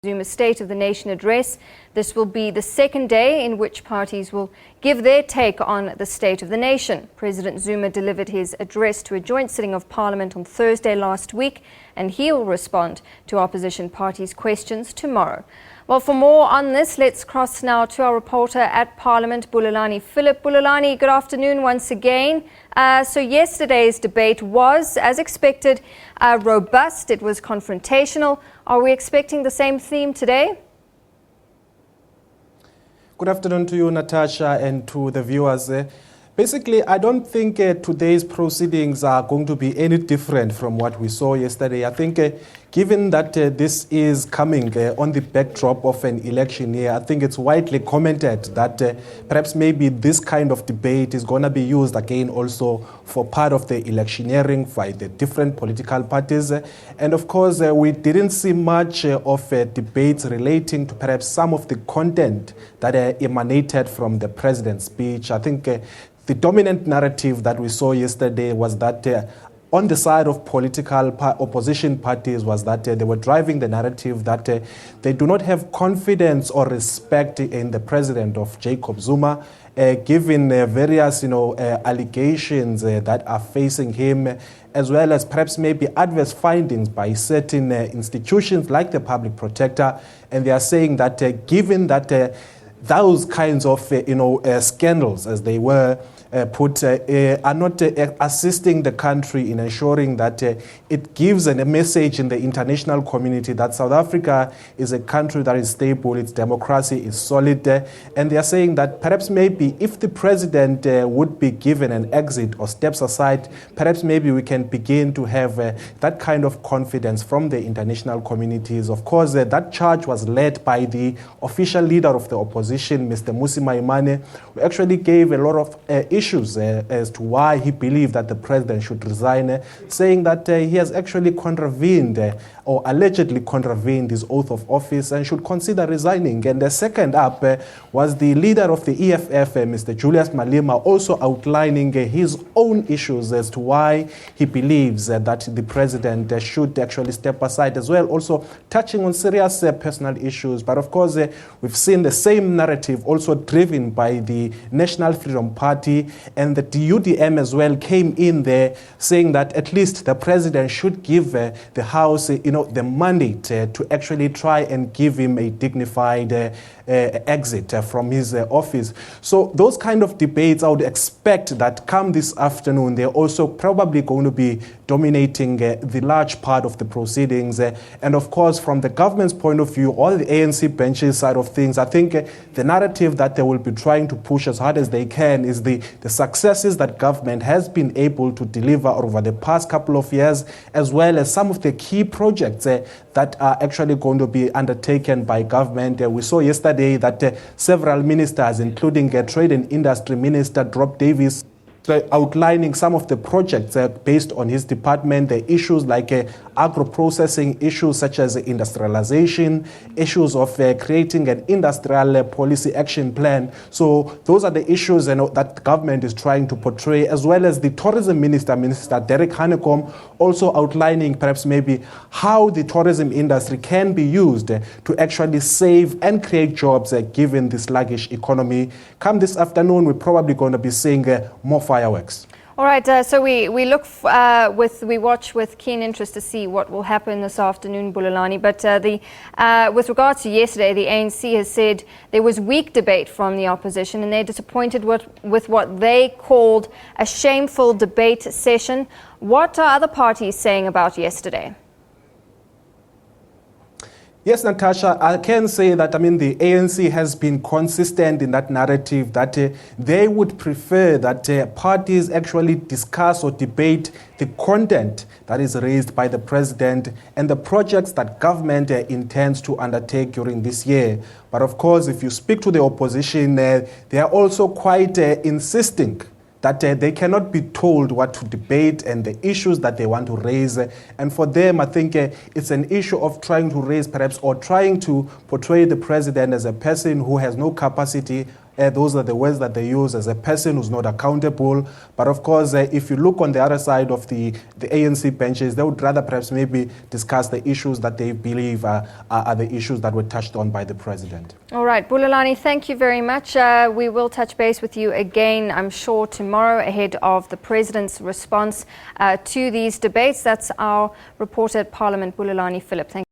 Zuma's State of the Nation address. This will be the second day in which parties will give their take on the state of the nation. President Zuma delivered his address to a joint sitting of Parliament on Thursday last week, and he will respond to opposition parties' questions tomorrow. Well, for more on this, let's cross now to our reporter at Parliament, Bulelani Phillip. Bulelani, good afternoon once again. So yesterday's debate was, as expected, robust. It was confrontational. Are we expecting the same theme today? Good afternoon to you, Natasha, and to the viewers. Basically, I don't think today's proceedings are going to be any different from what we saw yesterday. I think given that this is coming on the backdrop of an election year, I think it's widely commented that perhaps maybe this kind of debate is going to be used again also for part of the electioneering by the different political parties. And of course, we didn't see much of debates relating to perhaps some of the content that emanated from the president's speech. I think the dominant narrative that we saw yesterday was that on the side of political opposition parties was that they were driving the narrative that they do not have confidence or respect in the president of Jacob Zuma, given various allegations that are facing him, as well as perhaps maybe adverse findings by certain institutions like the public protector. And they are saying that given that those kinds of scandals, as they were put, are not assisting the country in ensuring that it gives a message in the international community that South Africa is a country that is stable, its democracy is solid. And they are saying that perhaps maybe if the president would be given an exit or steps aside, perhaps maybe we can begin to have that kind of confidence from the international communities. Of course, that charge was led by the official leader of the opposition, Mr. Mmusi Maimane, who actually gave a lot of issues as to why he believed that the president should resign, saying that he has actually contravened or allegedly contravened his oath of office and should consider resigning. And the second up was the leader of the EFF, Mr. Julius Malema, also outlining his own issues as to why he believes that the president should actually step aside as well, also touching on serious personal issues. But of course, we've seen the same narrative also driven by the National Freedom Party, and the UDM as well came in there saying that at least the president should give the House the mandate to actually try and give him a dignified exit from his office. So those kind of debates, I would expect that come this afternoon, they're also probably going to be dominating the large part of the proceedings. And of course, from the government's point of view, all the ANC benches side of things, I think the narrative that they will be trying to push as hard as they can is the successes that government has been able to deliver over the past couple of years, as well as some of the key projects that are actually going to be undertaken by government. We saw yesterday that several ministers, including Trade and Industry Minister Drop Davis, outlining some of the projects based on his department, the issues like agro-processing, issues such as industrialization, issues of creating an industrial policy action plan. So those are the issues that the government is trying to portray, as well as the tourism minister, Minister Derek Hanekom, also outlining perhaps maybe how the tourism industry can be used to actually save and create jobs given the sluggish economy. Come this afternoon, we're probably going to be seeing more fireworks. All right, so we watch with keen interest to see what will happen this afternoon, Bulelani. But with regards to yesterday, the ANC has said there was weak debate from the opposition, and they're disappointed with what they called a shameful debate session. What are other parties saying about yesterday? Yes, Natasha, I can say that, the ANC has been consistent in that narrative that they would prefer that parties actually discuss or debate the content that is raised by the president and the projects that government intends to undertake during this year. But of course, if you speak to the opposition, they are also quite insisting that they cannot be told what to debate and the issues that they want to raise. And for them, I think it's an issue of trying to raise perhaps or trying to portray the president as a person who has no capacity Those are the words that they use, as a person who's not accountable. But of course, if you look on the other side of the ANC benches, they would rather perhaps maybe discuss the issues that they believe are the issues that were touched on by the president. All right, Bulelani, thank you very much. We will touch base with you again, I'm sure, tomorrow ahead of the president's response to these debates. That's our reporter at Parliament, Bulelani Phillip. Thank you.